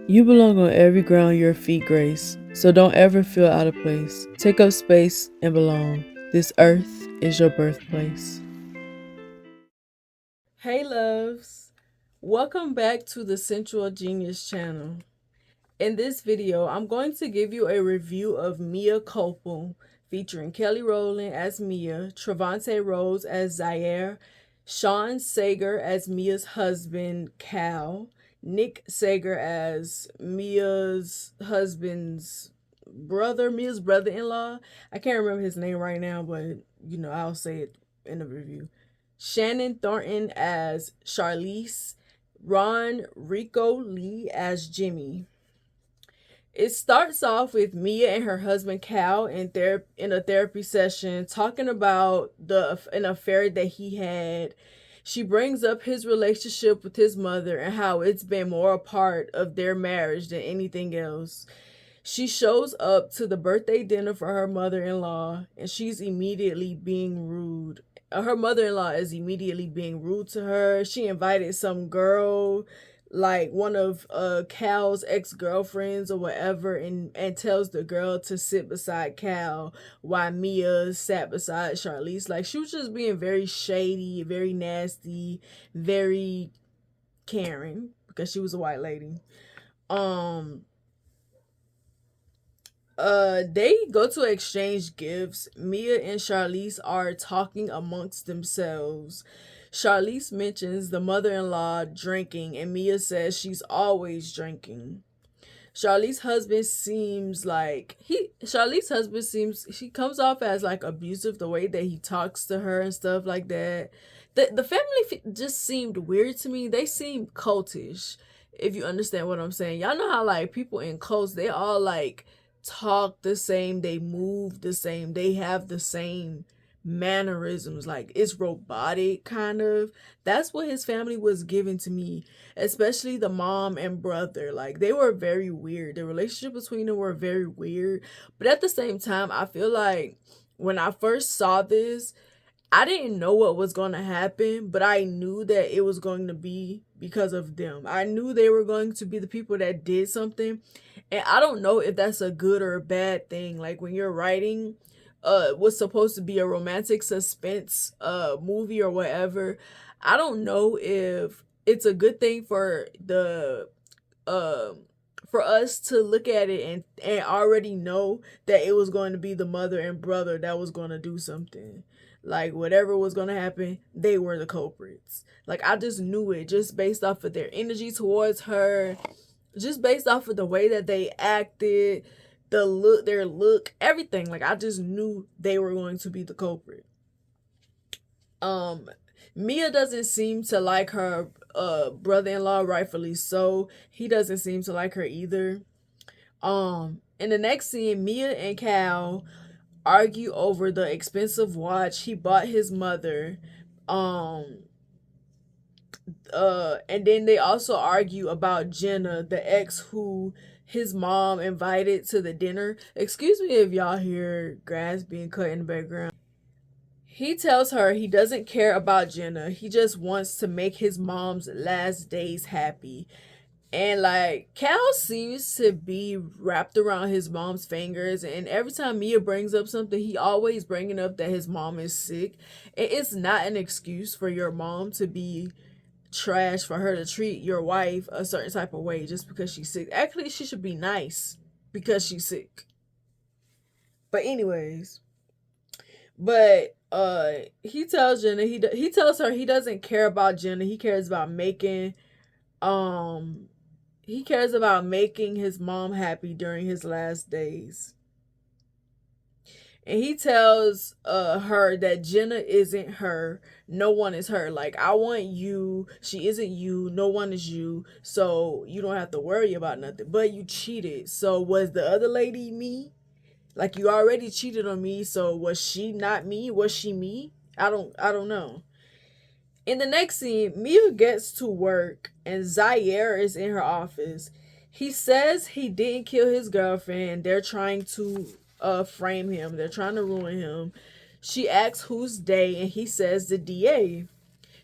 You belong on every ground your feet grace, so don't ever feel out of place. Take up space and belong. This earth is your birthplace. Hey loves, welcome back to the Sensual Genius channel. In this video, I'm going to give you a review of Mea Culpa, featuring Kelly Rowland as Mea, Trevante Rose as Zaire, Sean Sager as Mia's husband, Cal, Nick Sager as Mia's husband's brother, Mia's brother-in-law. I can't remember his name right now, but I'll say it in the review. Shannon Thornton as Charlize, Ron Rico Lee as Jimmy. It starts off with Mea and her husband Cal in a therapy session talking about an affair that he had. She brings up his relationship with his mother and how it's been more a part of their marriage than anything else. She shows up to the birthday dinner for her mother-in-law and she's immediately being rude. Her mother-in-law is immediately being rude to her. She invited some girl, like one of Cal's ex-girlfriends or whatever, and tells the girl to sit beside Cal while Mea sat beside Charlize. Like, she was just being very shady, very nasty, very caring because she was a white lady. They go to exchange gifts. Mea and Charlize are talking amongst themselves. Charlize mentions the mother-in-law drinking, and Mea says she's always drinking. Charlize's husband seems like he comes off as like abusive, the way that he talks to her and stuff like that. The family just seemed weird to me. They seemed cultish, if you understand what I'm saying. Y'all know how like people in cults, they all like talk the same, they move the same, they have the same mannerisms, like it's robotic kind of. That's what his family was giving to me, especially the mom and brother. Like, they were very weird. The relationship between them were very weird. But at the same time, I feel like when I first saw this, I didn't know what was going to happen, but I knew that it was going to be because of them. I knew they were going to be the people that did something. And I don't know if that's a good or a bad thing. Like, when you're writing what's supposed to be a romantic suspense movie or whatever, I don't know if it's a good thing for the for us to look at it and already know that it was going to be the mother and brother that was going to do something. Like, whatever was going to happen, they were the culprits. Like, I just knew it just based off of their energy towards her, just based off of the way that they acted, their look, everything. Like, I just knew they were going to be the culprit. Mea doesn't seem to like her brother-in-law, rightfully so. He doesn't seem to like her either. In the next scene, Mea and Cal argue over the expensive watch he bought his mother. And then they also argue about Jenna, the ex who his mom invited to the dinner. Excuse me if y'all hear grass being cut in the background. He tells her he doesn't care about Jenna. He just wants to make his mom's last days happy. And like, Cal seems to be wrapped around his mom's fingers, and every time Mea brings up something, he always bringing up that his mom is sick. It's not an excuse for your mom to be trash, for her to treat your wife a certain type of way just because she's sick. Actually, she should be nice because she's sick. But anyways, he tells Jenna, he tells her he doesn't care about Jenna. He cares about making his mom happy during his last days. And he tells her that Jenna isn't her. No one is her. Like, I want you. She isn't you. No one is you. So you don't have to worry about nothing. But you cheated. So was the other lady me? Like, you already cheated on me. So was she not me? Was she me? I don't know. In the next scene, Mea gets to work and Zaire is in her office. He says he didn't kill his girlfriend. They're trying to frame him. They're trying to ruin him. She asks whose day, and he says the DA.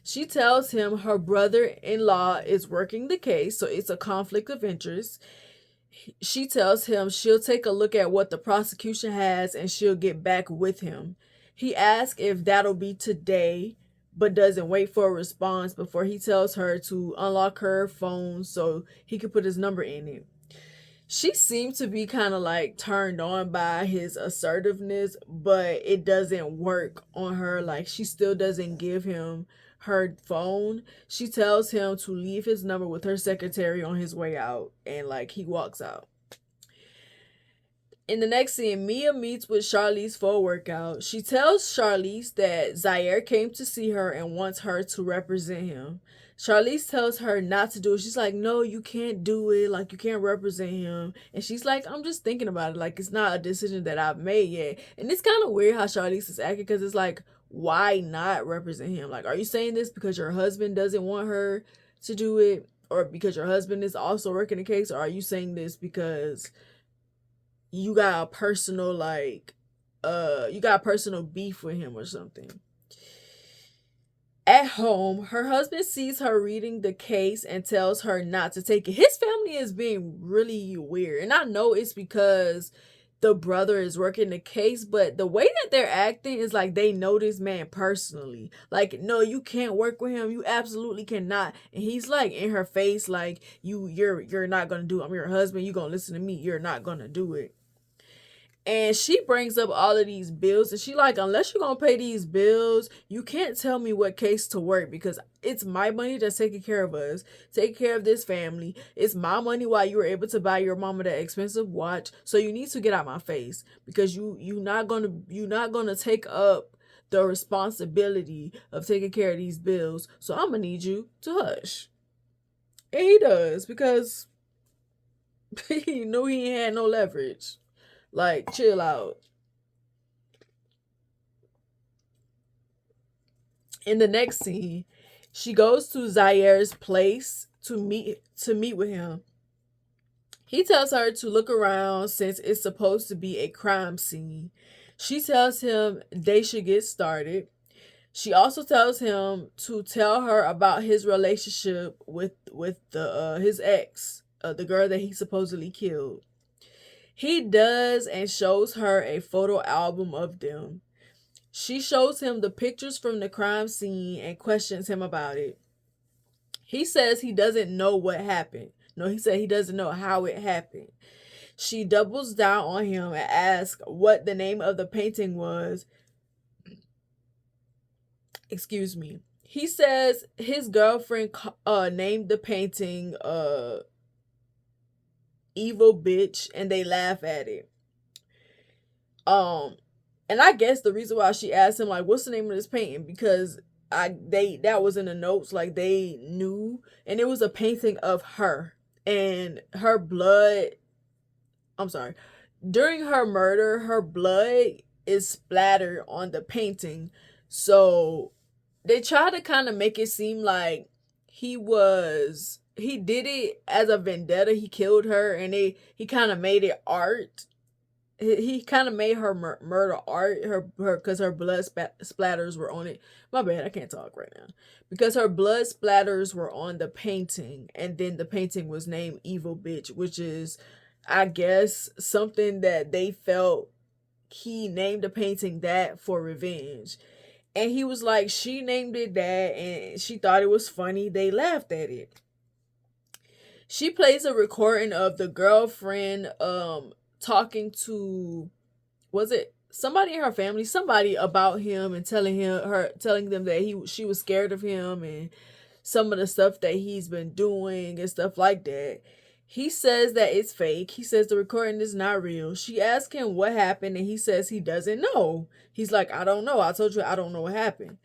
She tells him her brother-in-law is working the case, so it's a conflict of interest. She tells him she'll take a look at what the prosecution has and she'll get back with him. He asks if that'll be today, but doesn't wait for a response before he tells her to unlock her phone so he can put his number in it. She seemed to be kind of like turned on by his assertiveness, but it doesn't work on her. Like, she still doesn't give him her phone. She tells him to leave his number with her secretary on his way out, and like he walks out. In the next scene, Mia meets with Charlize for a workout. She tells Charlize that Zaire came to see her and wants her to represent him. Charlize tells her not to do it. She's like, no, you can't do it. Like, you can't represent him. And she's like, I'm just thinking about it. Like, it's not a decision that I've made yet. And it's kind of weird how Charlize is acting, because it's like, why not represent him? Like, are you saying this because your husband doesn't want her to do it? Or because your husband is also working the case? Or are you saying this because you got a personal beef with him or something? At home, her husband sees her reading the case and tells her not to take it. His family is being really weird, and I know it's because the brother is working the case, but the way that they're acting is like they know this man personally. Like, no, you can't work with him, you absolutely cannot. And he's like in her face, like, you're not gonna do it. I'm your husband, you gonna listen to me, you're not gonna do it. And she brings up all of these bills, and she like, unless you're gonna pay these bills, you can't tell me what case to work, because it's my money that's taking care of us, taking care of this family. It's my money why you were able to buy your mama that expensive watch. So you need to get out my face, because you're not gonna take up the responsibility of taking care of these bills. So I'm gonna need you to hush. And he does, because he knew he ain't had no leverage. Like, chill out. In the next scene, she goes to Zaire's place to meet with him. He tells her to look around since it's supposed to be a crime scene. She tells him they should get started. She also tells him to tell her about his relationship with his ex, the girl that he supposedly killed. He does and shows her a photo album of them. She shows him the pictures from the crime scene and questions him about it. He says he doesn't know what happened. No, he said he doesn't know how it happened. She doubles down on him and asks what the name of the painting was. Excuse me. He says his girlfriend named the painting Evil Bitch, and they laugh at it. And I guess the reason why she asked him, like, what's the name of this painting, because that was in the notes, like, they knew, and it was a painting of her and her blood. I'm sorry. During her murder, her blood is splattered on the painting. So they try to kind of make it seem like he did it as a vendetta. He killed her, and he kind of made it art. He kind of made her murder art, her because her blood splatters were on it. My bad, I can't talk right now. Because her blood splatters were on the painting, and then the painting was named Evil Bitch, which is, I guess, something that they felt he named the painting that for revenge. And he was like, she named it that, and she thought it was funny. They laughed at it. She plays a recording of the girlfriend talking to, was it somebody in her family, somebody, about him, and telling them that she was scared of him and some of the stuff that he's been doing and stuff like that. He says that it's fake. He says the recording is not real. She asks him what happened, and he says he doesn't know. He's like, I don't know. I told you I don't know what happened.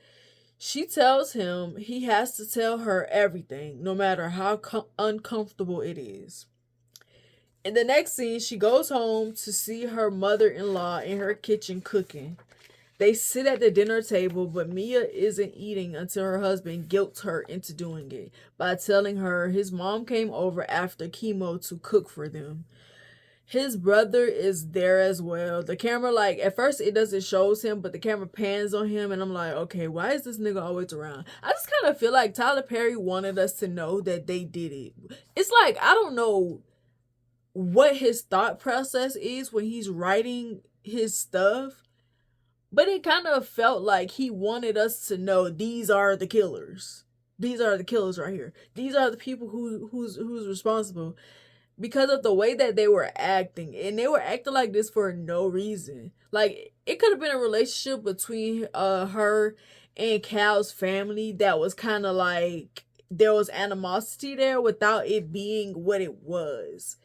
She tells him he has to tell her everything, no matter how uncomfortable it is. In the next scene, she goes home to see her mother-in-law in her kitchen cooking. They sit at the dinner table, but Mia isn't eating until her husband guilts her into doing it by telling her his mom came over after chemo to cook for them. His brother is there as well. The camera, like, at first it doesn't shows him, but the camera pans on him, and I'm like, okay, why is this nigga always around? I just kind of feel like Tyler Perry wanted us to know that they did it. It's like, I don't know what his thought process is when he's writing his stuff, but it kind of felt like he wanted us to know these are the killers. These are the killers right here. These are the people who's responsible, because of the way that they were acting, and they were acting like this for no reason. Like, it could have been a relationship between her and Cal's family that was kind of like there was animosity there without it being what it was.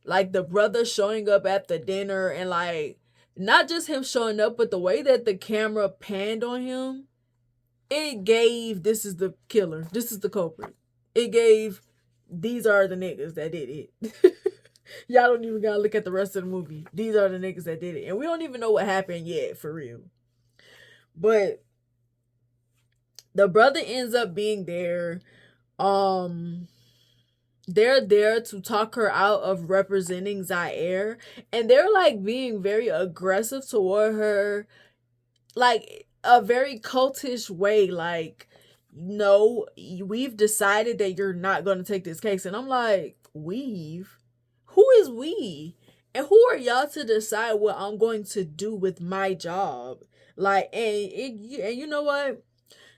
Like the brother showing up at the dinner, and like not just him showing up, but the way that the camera panned on him, it gave this is the killer, this is the culprit. It gave these are the niggas that did it. Y'all don't even gotta look at the rest of the movie. These are the niggas that did it. And we don't even know what happened yet, for real. But the brother ends up being there. They're there to talk her out of representing Zaire. And they're like being very aggressive toward her. Like a very cultish way. Like, no, we've decided that you're not going to take this case. And I'm like, we've? Who is we? And who are y'all to decide what I'm going to do with my job? Like, and you know what?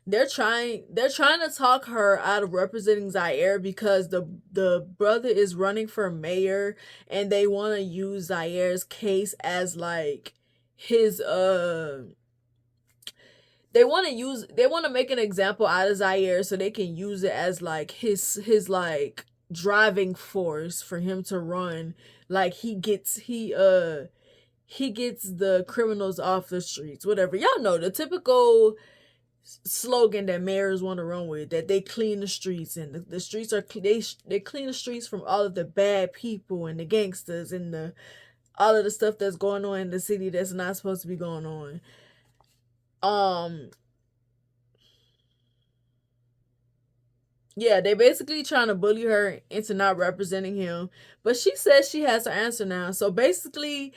They're trying to talk her out of representing Zaire because the brother is running for mayor, and they want to use Zaire's case as like his they want to make an example out of Zaire so they can use it as like his like driving force for him to run. Like he gets the criminals off the streets, whatever. Y'all know the typical slogan that mayors want to run with, that they clean the streets, and the streets are they clean the streets from all of the bad people and the gangsters and the all of the stuff that's going on in the city that's not supposed to be going on. Yeah, they basically trying to bully her into not representing him, but she says she has her answer now. So basically,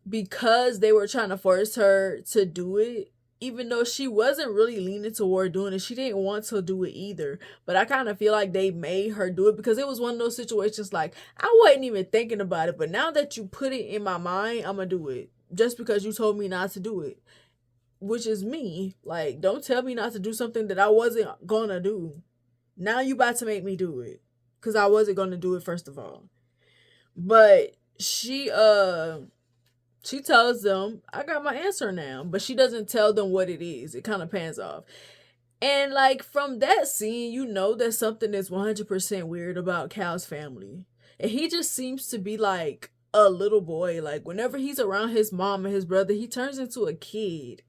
because they were trying to force her to do it, even though she wasn't really leaning toward doing it, she didn't want to do it either. But I kind of feel like they made her do it because it was one of those situations like I wasn't even thinking about it, but now that you put it in my mind, I'm gonna do it just because you told me not to do it, which is me. Like, don't tell me not to do something that I wasn't gonna do. Now you about to make me do it because I wasn't gonna do it first of all. But she tells them, I got my answer now, but she doesn't tell them what it is. It kind of pans off. And like from that scene, you know that something is 100% weird about Cal's family. And he just seems to be like a little boy. Like whenever he's around his mom and his brother, he turns into a kid.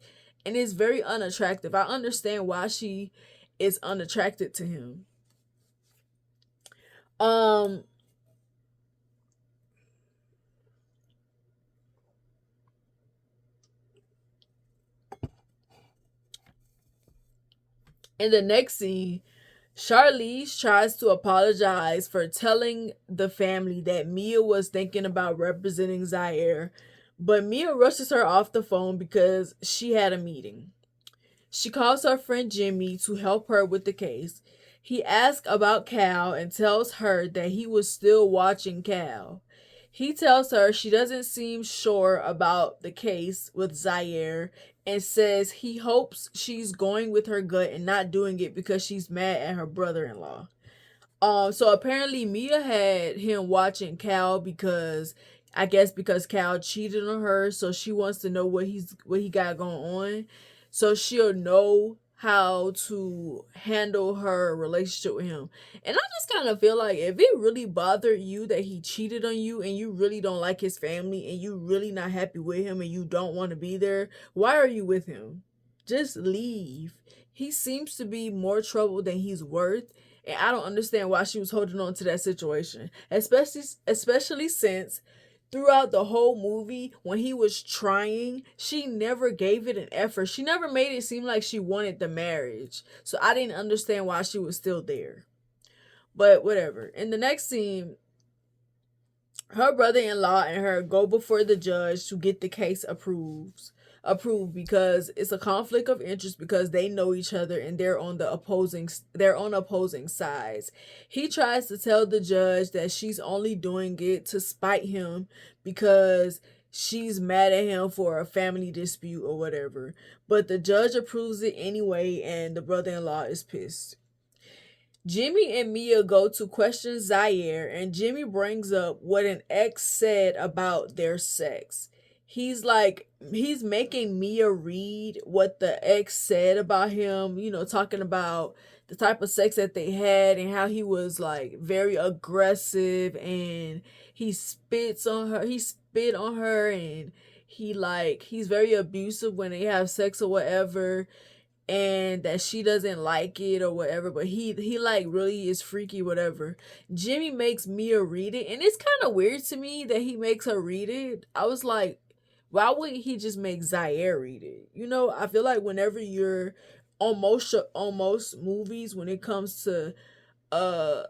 And it's very unattractive. I understand why she is unattracted to him. Um in the next scene, Charlize tries to apologize for telling the family that Mia was thinking about representing Zaire, but Mia rushes her off the phone because she had a meeting. She calls her friend Jimmy to help her with the case. He asks about Cal and tells her that he was still watching Cal. He tells her she doesn't seem sure about the case with Zaire and says he hopes she's going with her gut and not doing it because she's mad at her brother-in-law. So apparently Mia had him watching Cal because I guess because Cal cheated on her, so she wants to know what he got going on, so she'll know how to handle her relationship with him. And I just kind of feel like if it really bothered you that he cheated on you and you really don't like his family and you really not happy with him and you don't want to be there, why are you with him? Just leave. He seems to be more trouble than he's worth, and I don't understand why she was holding on to that situation, especially since throughout the whole movie when he was trying, she never gave it an effort. She never made it seem like she wanted the marriage. So I didn't understand why she was still there. But whatever. In the next scene, Her brother-in-law and her go before the judge to get the case approved because it's a conflict of interest because they know each other and they're on opposing sides. He tries to tell the judge that she's only doing it to spite him because she's mad at him for a family dispute or whatever. But the judge approves it anyway and the brother-in-law is pissed. Jimmy and Mia go to question Zaire, and Jimmy brings up what an ex said about their sex. He's making Mia read what the ex said about him, talking about the type of sex that they had and how he was like very aggressive and he spit on her and he's very abusive when they have sex or whatever, and that she doesn't like it or whatever, but he like really is freaky whatever. Jimmy makes Mia read it, and it's kind of weird to me that he makes her read it. I was like, why wouldn't he just make Zaire read it? I feel like whenever you're almost movies, when it comes to uh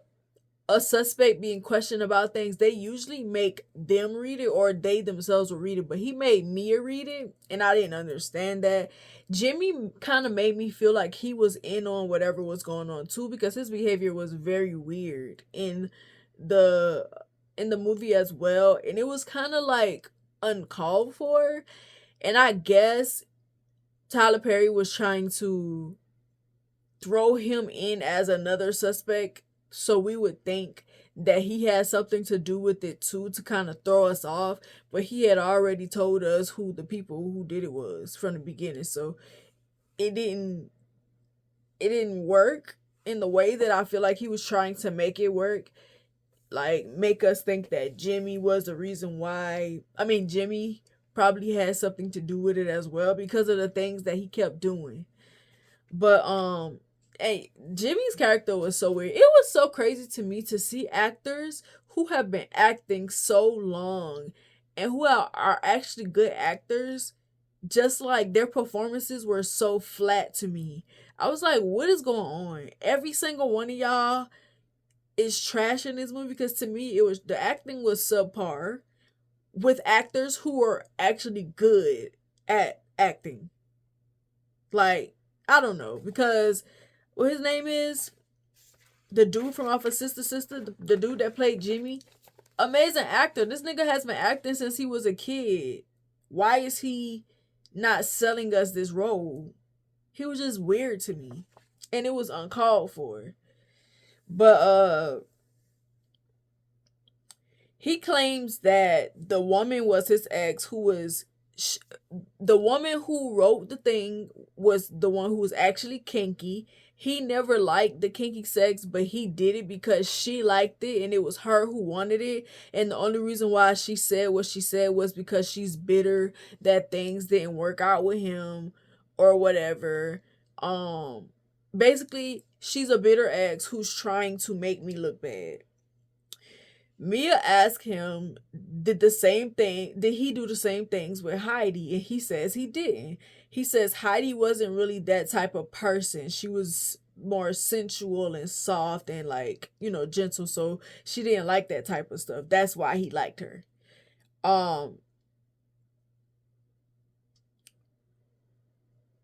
a suspect being questioned about things, they usually make them read it or they themselves will read it. But he made Mia read it, and I didn't understand that. Jimmy kind of made me feel like he was in on whatever was going on too, because his behavior was very weird the in the movie as well, and it was kind of like uncalled for. And I guess Tyler Perry was trying to throw him in as another suspect so we would think that he had something to do with it too, to kind of throw us off, but he had already told us who the people who did it was from the beginning. So it didn't work in the way that I feel like he was trying to make it work, like make us think that Jimmy was the reason why. I mean, Jimmy probably had something to do with it as well because of the things that he kept doing. But hey, Jimmy's character was so weird. It was so crazy to me to see actors who have been acting so long and who are actually good actors, just like their performances were so flat to me. I was like, what is going on? Every single one of y'all is trash in this movie, because to me the acting was subpar with actors who were actually good at acting. Like, I don't know, because what his name is, the dude from off of Sister, the dude that played Jimmy, amazing actor. This nigga has been acting since he was a kid. Why is he not selling us this role? He was just weird to me, and it was uncalled for. But he claims that the woman was his ex, who was the woman who wrote the thing was the one who was actually kinky. He never liked the kinky sex, but he did it because she liked it and it was her who wanted it. And the only reason why she said what she said was because she's bitter that things didn't work out with him or whatever. Basically, she's a bitter ex who's trying to make me look bad. Mia asked him, did he do the same things with Heidi? And he says he didn't. He says Heidi wasn't really that type of person. She was more sensual and soft and like, gentle. So she didn't like that type of stuff. That's why he liked her.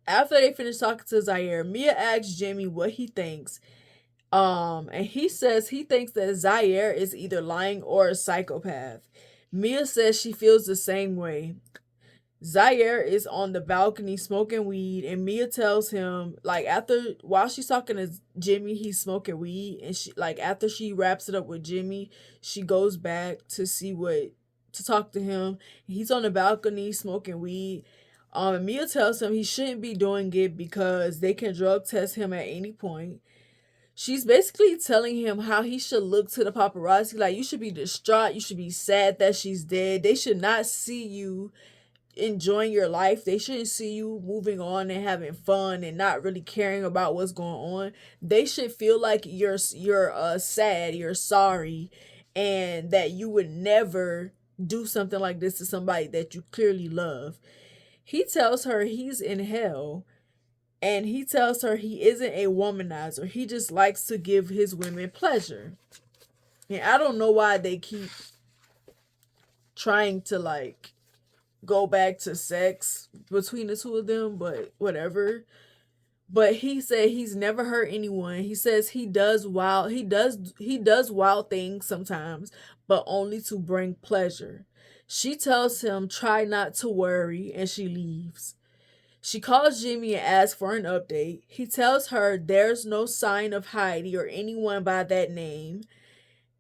After they finished talking to Zaire, Mia asks Jimmy what he thinks. And he says he thinks that Zaire is either lying or a psychopath. Mia says she feels the same way. Zaire is on the balcony smoking weed, and Mia tells him, like, while she's talking to Jimmy, he's smoking weed, and after she wraps it up with Jimmy, she goes back to talk to him. He's on the balcony smoking weed. And Mia tells him he shouldn't be doing it because they can drug test him at any point. She's basically telling him how he should look to the paparazzi. Like, you should be distraught. You should be sad that she's dead. They should not see you enjoying your life. They shouldn't see you moving on and having fun and not really caring about what's going on. They should feel like you're sad, you're sorry, and that you would never do something like this to somebody that you clearly love. He tells her he's in hell, and he tells her he isn't a womanizer. He just likes to give his women pleasure. And I don't know why they keep trying to like go back to sex between the two of them, but whatever. But he said he's never hurt anyone. He says he does wild things sometimes, but only to bring pleasure. She tells him try not to worry and she leaves. She calls Jimmy and asks for an update. He tells her there's no sign of Heidi or anyone by that name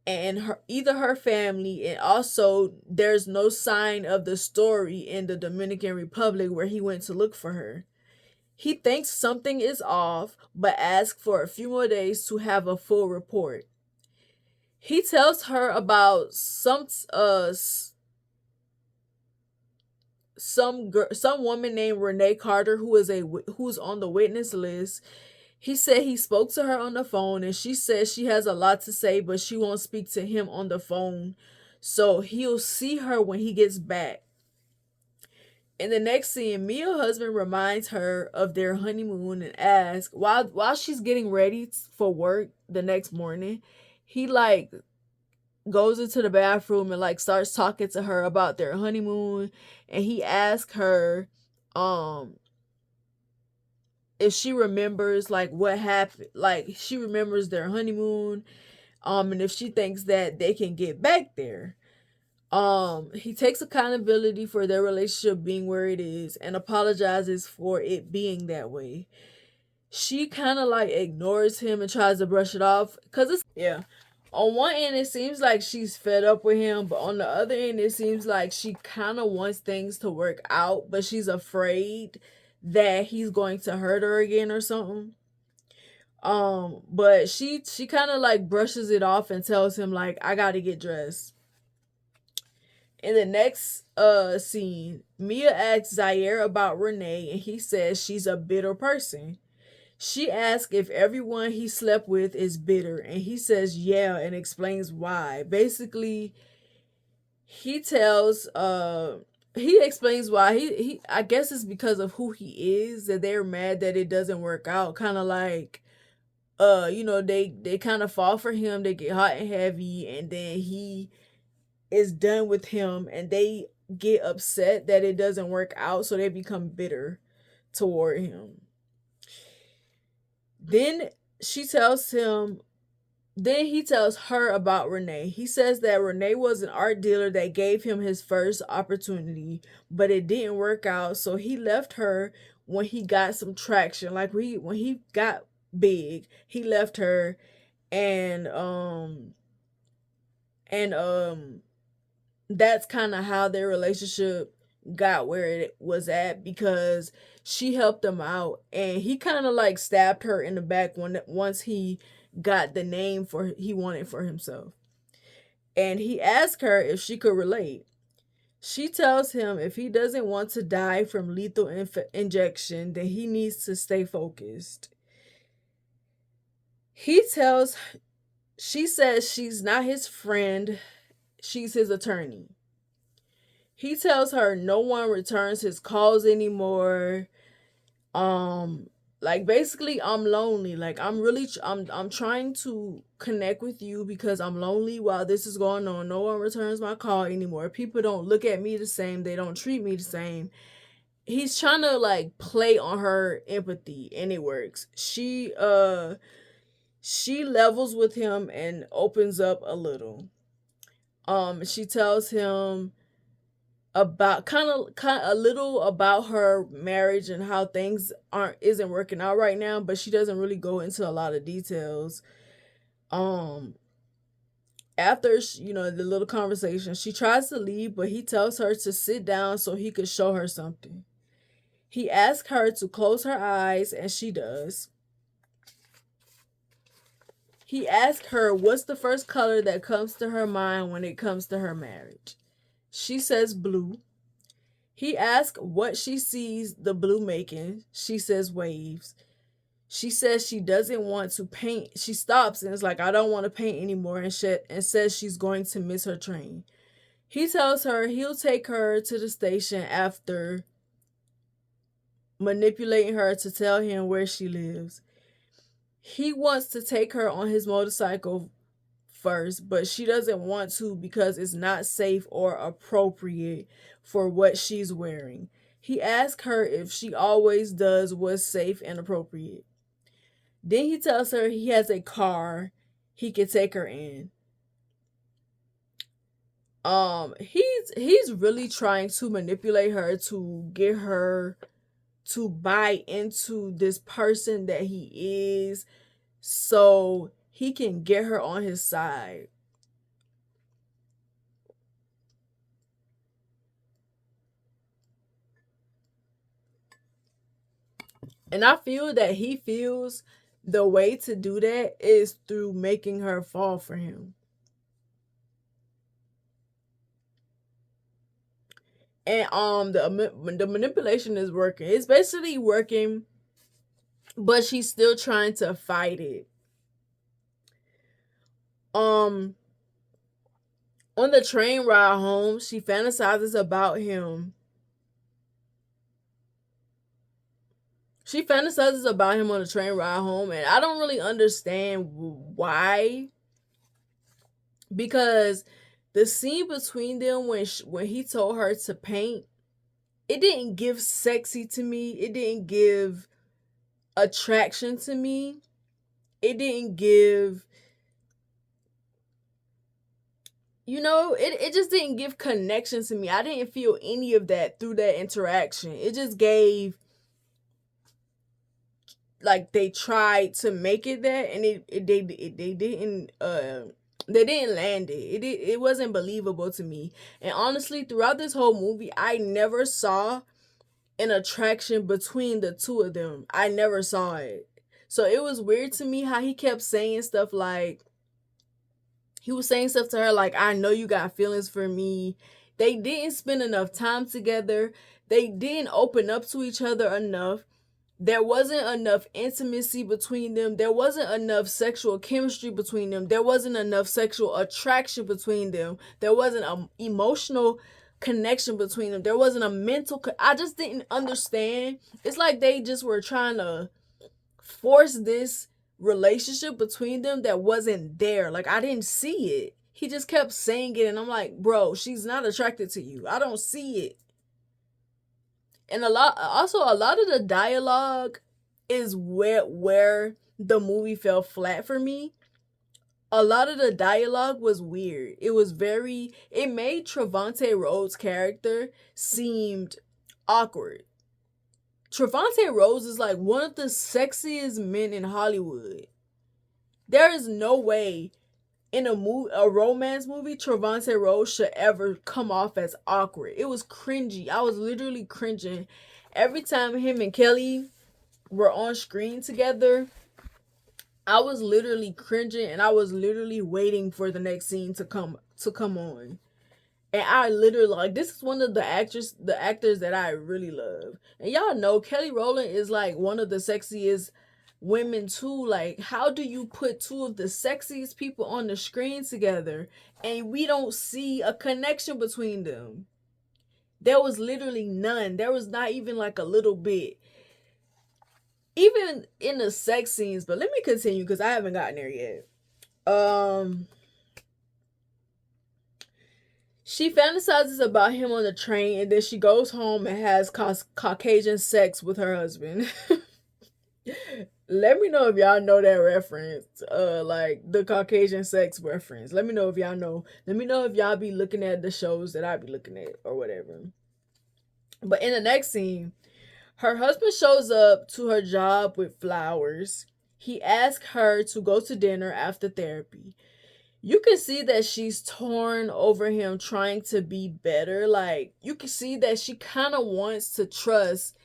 and either her family, and also there's no sign of the story in the Dominican Republic where he went to look for her. He thinks something is off, but asks for a few more days to have a full report. He tells her about some woman named Renee Carter who's on the witness list. He said he spoke to her on the phone and she says she has a lot to say, but she won't speak to him on the phone. So he'll see her when he gets back. In the next scene, Mia's husband reminds her of their honeymoon and asks, while she's getting ready for work the next morning, he like goes into the bathroom and like starts talking to her about their honeymoon, and he asks her if she remembers like what happened, like she remembers their honeymoon, and if she thinks that they can get back there. He takes accountability for their relationship being where it is and apologizes for it being that way. She kind of like ignores him and tries to brush it off because it's, yeah. On one end, it seems like she's fed up with him, but on the other end, it seems like she kind of wants things to work out, but she's afraid that he's going to hurt her again or something. But she kind of like brushes it off and tells him like, I gotta get dressed. In the next scene, Mia asks Zaire about Renee and he says she's a bitter person. She asks if everyone he slept with is bitter and he says yeah and explains why. Basically, he tells he explains why he I guess it's because of who he is that they're mad that it doesn't work out. Kind of like they kind of fall for him, they get hot and heavy, and then he is done with him and they get upset that it doesn't work out, so they become bitter toward him. Then she tells him then he tells her about Renee. He says that Renee was an art dealer that gave him his first opportunity, but it didn't work out, so he left her when he got some traction. Like when he got big, he left her, and and that's kind of how their relationship got where it was at, because she helped him out and he kind of like stabbed her in the back once he got the name for he wanted for himself. And he asked her if she could relate. She tells him if he doesn't want to die from lethal injection, then he needs to stay focused. He tells She says she's not his friend, she's his attorney. He tells her no one returns his calls anymore. Like basically I'm lonely. Like I'm trying to connect with you because I'm lonely while this is going on. No one returns my call anymore. People don't look at me the same. They don't treat me the same. He's trying to like play on her empathy and it works. She levels with him and opens up a little. She tells him about kind of a little about her marriage and how things isn't working out right now, but she doesn't really go into a lot of details. um After the little conversation, she tries to leave, but he tells her to sit down so he could show her something. He asks her to close her eyes and she does. He asks her what's the first color that comes to her mind when it comes to her marriage. She says blue. He asks what she sees the blue making. She says waves. She says she doesn't want to paint. She stops and is like, I don't want to paint anymore, and says she's going to miss her train. He tells her he'll take her to the station after manipulating her to tell him where she lives. He wants to take her on his motorcycle first, but she doesn't want to because it's not safe or appropriate for what she's wearing. He asks her if she always does what's safe and appropriate. Then he tells her he has a car he could take her in. He's really trying to manipulate her to get her to buy into this person that he is so he can get her on his side. And I feel that he feels the way to do that is through making her fall for him. And the manipulation is working. It's basically working, but she's still trying to fight it. Um on the train ride home, she fantasizes about him. She fantasizes about him on the train ride home, and I don't really understand why. Because the scene between them when he told her to paint, it didn't give sexy to me. It didn't give attraction to me. It didn't give, it just didn't give connection to me. I didn't feel any of that through that interaction. It just gave, like, they tried to make it that, and they didn't land it. It wasn't believable to me. And honestly, throughout this whole movie, I never saw an attraction between the two of them. I never saw it. So it was weird to me how he kept saying stuff like, he was saying stuff to her like, I know you got feelings for me. They didn't spend enough time together. They didn't open up to each other enough. There wasn't enough intimacy between them. There wasn't enough sexual chemistry between them. There wasn't enough sexual attraction between them. There wasn't an emotional connection between them. There wasn't a I just didn't understand. It's like they just were trying to force this relationship between them that wasn't there. Like, I didn't see it. He just kept saying it, and I'm like, bro, she's not attracted to you. I don't see it. And a lot of the dialogue is where the movie fell flat for me. A lot of the dialogue was weird. It made Trevante Rhodes' character seemed awkward. Trevante Rhodes is like one of the sexiest men in Hollywood. There is no way in a romance movie, Trevante Rhodes should ever come off as awkward. It was cringy. I was literally cringing every time him and Kelly were on screen together. I was literally cringing, and I was literally waiting for the next scene to come on. And I literally, like, this is one of the actors that I really love. And y'all know Kelly Rowland is like one of the sexiest women too. Like, how do you put two of the sexiest people on the screen together and we don't see a connection between them? There was literally none. There was not even like a little bit. Even in the sex scenes, but let me continue because I haven't gotten there yet. She fantasizes about him on the train, and then she goes home and has Caucasian sex with her husband. Let me know if y'all know that reference, like the Caucasian sex reference. Let me know if y'all know. Let me know if y'all be looking at the shows that I be looking at or whatever. But in the next scene, her husband shows up to her job with flowers. He asks her to go to dinner after therapy. You can see that she's torn over him trying to be better. Like, you can see that she kind of wants to trust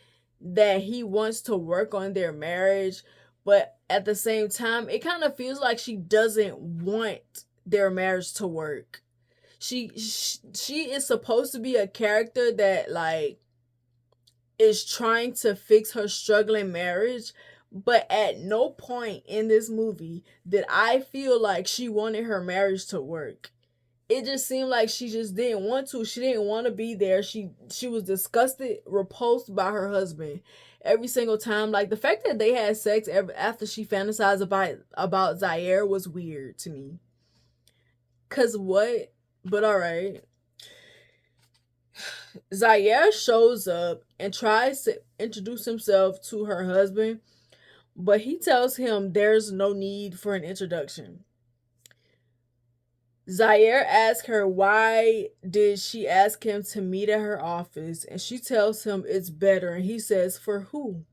that he wants to work on their marriage, but at the same time, it kind of feels like she doesn't want their marriage to work. She is supposed to be a character that, like, is trying to fix her struggling marriage, but at no point in this movie did I feel like she wanted her marriage to work. It just seemed like she just didn't want to. She didn't want to be there. She was disgusted, repulsed by her husband every single time. Like, the fact that they had sex after she fantasized about Zaire was weird to me. Cause what? But all right. Zaire shows up and tries to introduce himself to her husband, but he tells him there's no need for an introduction. Zaire asks her why did she ask him to meet at her office, and she tells him it's better, and he says for who?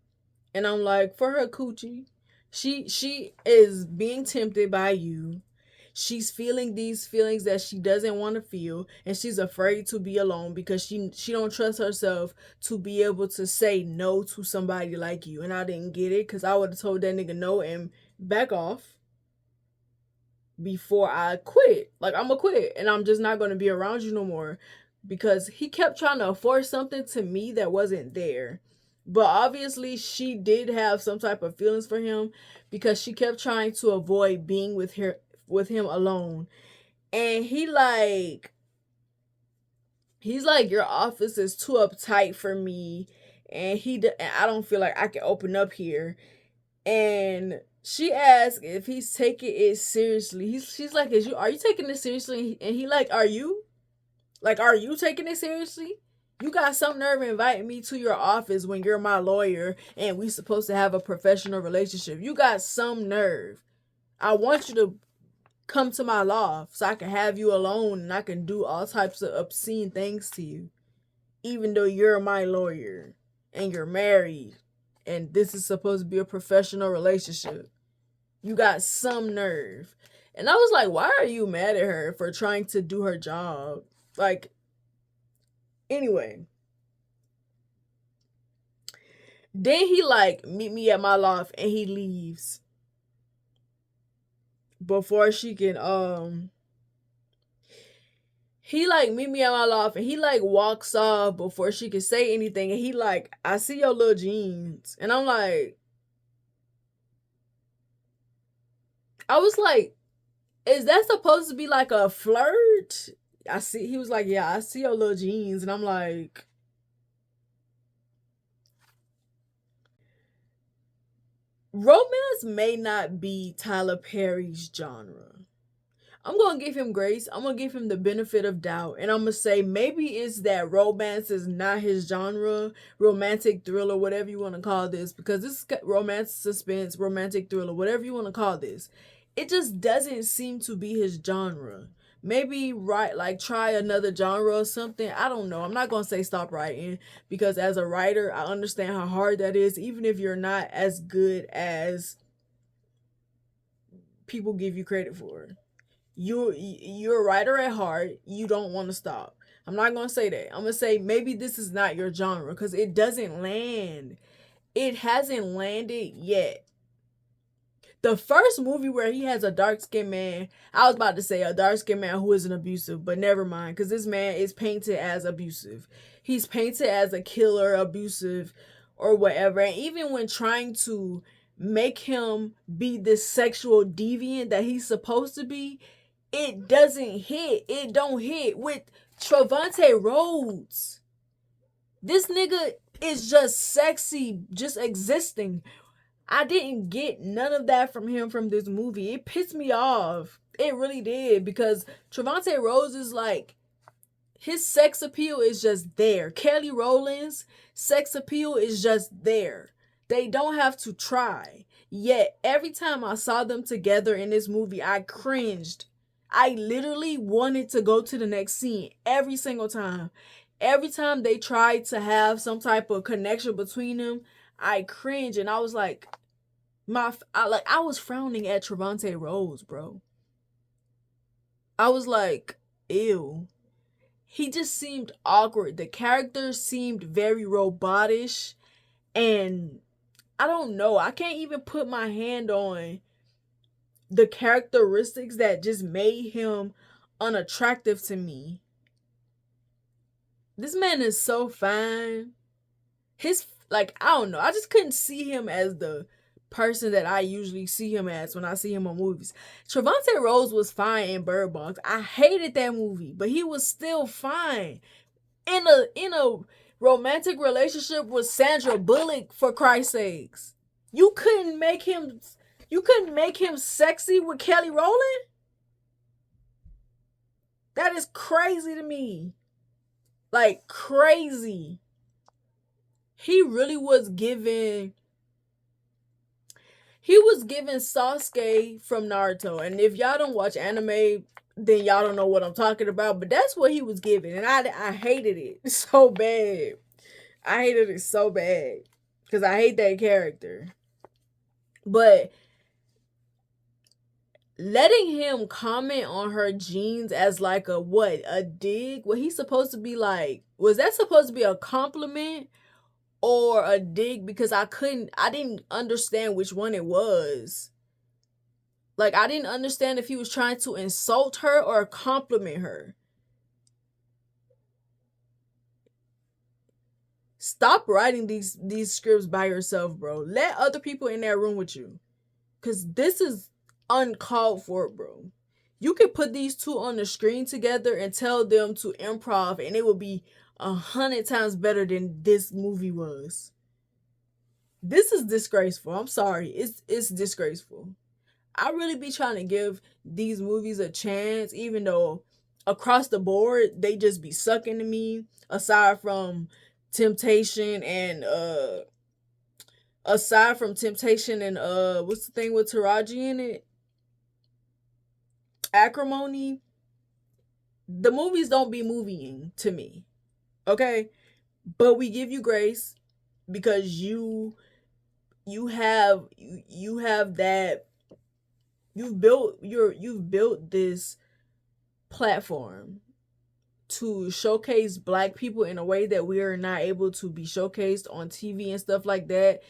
And I'm like, for her coochie. She is being tempted by you. She's feeling these feelings that she doesn't want to feel, and she's afraid to be alone because she don't trust herself to be able to say no to somebody like you. And I didn't get it because I would have told that nigga no and back off before I quit. Like, I'm gonna quit and I'm just not gonna be around you no more, because he kept trying to force something to me that wasn't there. But obviously she did have some type of feelings for him because she kept trying to avoid being with him alone. And he's like, your office is too uptight for me, and I don't feel like I can open up here. And she asks if he's taking it seriously. She's like, are you taking it seriously? And he like, are you? Like, are you taking it seriously? You got some nerve inviting me to your office when you're my lawyer and we supposed to have a professional relationship. You got some nerve. I want you to come to my loft so I can have you alone and I can do all types of obscene things to you. Even though you're my lawyer and you're married and this is supposed to be a professional relationship. You got some nerve. And I was like, why are you mad at her for trying to do her job? Like, anyway. Then he like, meet me at my loft, and he leaves. Before she can he like meet me at my loft, and he like walks off before she can say anything, and he like, I see your little jeans. And I'm like, I was like, is that supposed to be like a flirt? He was like, yeah, I see your little jeans. And I'm like, romance may not be Tyler Perry's genre. I'm gonna give him grace. I'm gonna give him the benefit of doubt, and I'm gonna say maybe it's that romance is not his genre, romantic thriller, whatever you want to call this, because this is romance, suspense, romantic thriller, whatever you want to call this. It just doesn't seem to be his genre. Maybe like try another genre or something. I don't know. I'm not gonna say stop writing, because as a writer, I understand how hard that is, even if you're not as good as people give you credit for. You're a writer at heart. You don't want to stop. I'm not gonna say that. I'm gonna say maybe this is not your genre because it doesn't land. It hasn't landed yet. The first movie where he has a dark skinned man, I was about to say a dark skinned man who isn't abusive, but never mind, because this man is painted as abusive. He's painted as a killer, abusive, or whatever. And even when trying to make him be this sexual deviant that he's supposed to be, it doesn't hit. It don't hit with Trevante Rhodes. This nigga is just sexy, just existing. I didn't get none of that from him from this movie. It pissed me off. It really did, because Trevante Rhodes is like, his sex appeal is just there. Kelly Rowland's sex appeal is just there. They don't have to try. Yet every time I saw them together in this movie, I cringed. I literally wanted to go to the next scene every single time. Every time they tried to have some type of connection between them, I cringe, and I was like, I was frowning at Trevante Rhodes, bro. I was like, ew. He just seemed awkward. The character seemed very robotish, and I don't know. I can't even put my hand on the characteristics that just made him unattractive to me. This man is so fine. I don't know. I just couldn't see him as the person that I usually see him as when I see him on movies. Trevante Rhodes was fine in Bird Box. I hated that movie, but he was still fine. In a romantic relationship with Sandra Bullock, for Christ's sakes. You couldn't make him sexy with Kelly Rowland? That is crazy to me. Like, crazy. He really was giving. He was giving Sasuke from Naruto. And if y'all don't watch anime, then y'all don't know what I'm talking about. But that's what he was giving. And I hated it so bad. I hated it so bad. Because I hate that character. But letting him comment on her jeans as like a what? A dig? What he's supposed to be like? Was that supposed to be a compliment or a dig? Because I didn't understand which one it was. Like, I didn't understand if he was trying to insult her or compliment her. Stop writing these scripts by yourself, bro. Let other people in that room with you. Cause this is uncalled for, bro. You could put these two on the screen together and tell them to improv, and it would be 100 times better than this movie was. This is disgraceful. I'm sorry. It's disgraceful. I really be trying to give these movies a chance, even though across the board they just be sucking to me. Aside from Temptation and what's the thing with Taraji in it? Acrimony. The movies don't be moving to me. Okay? But we give you grace because you have that you've built this platform to showcase black people in a way that we are not able to be showcased on TV and stuff like that.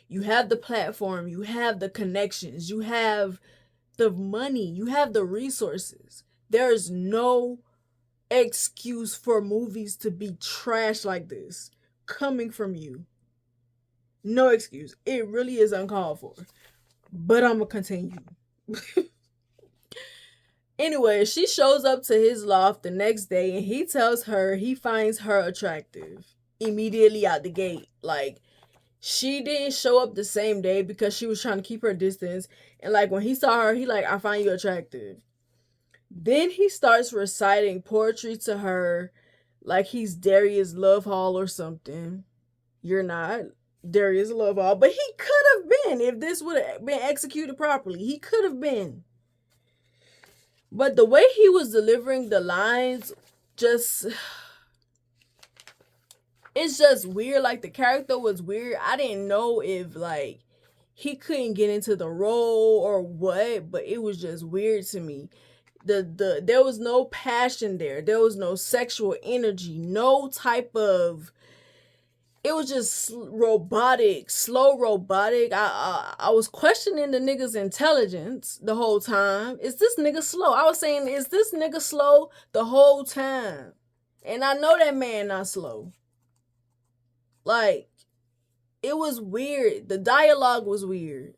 You have the platform, you have the connections, you have the money, you have the resources. There is no excuse for movies to be trash like this coming from you. No excuse. It really is uncalled for. But I'm gonna continue. Anyway, she shows up to his loft the next day and he tells her he finds her attractive immediately out the gate. Like, she didn't show up the same day because she was trying to keep her distance. And like, when he saw her, he like, I find you attractive. Then he starts reciting poetry to her like he's Darius Love Hall or something. You're not Darius Love Hall, but he could have been if this would have been executed properly. He could have been. But the way he was delivering the lines just, it's just weird. Like, the character was weird. I didn't know if like he couldn't get into the role or what, but it was just weird to me. There was no passion there. There was no sexual energy, no type of, it was just robotic, slow robotic. I was questioning the nigga's intelligence the whole time. Is this nigga slow? I was saying, is this nigga slow the whole time? And I know that man not slow. Like, it was weird. The dialogue was weird.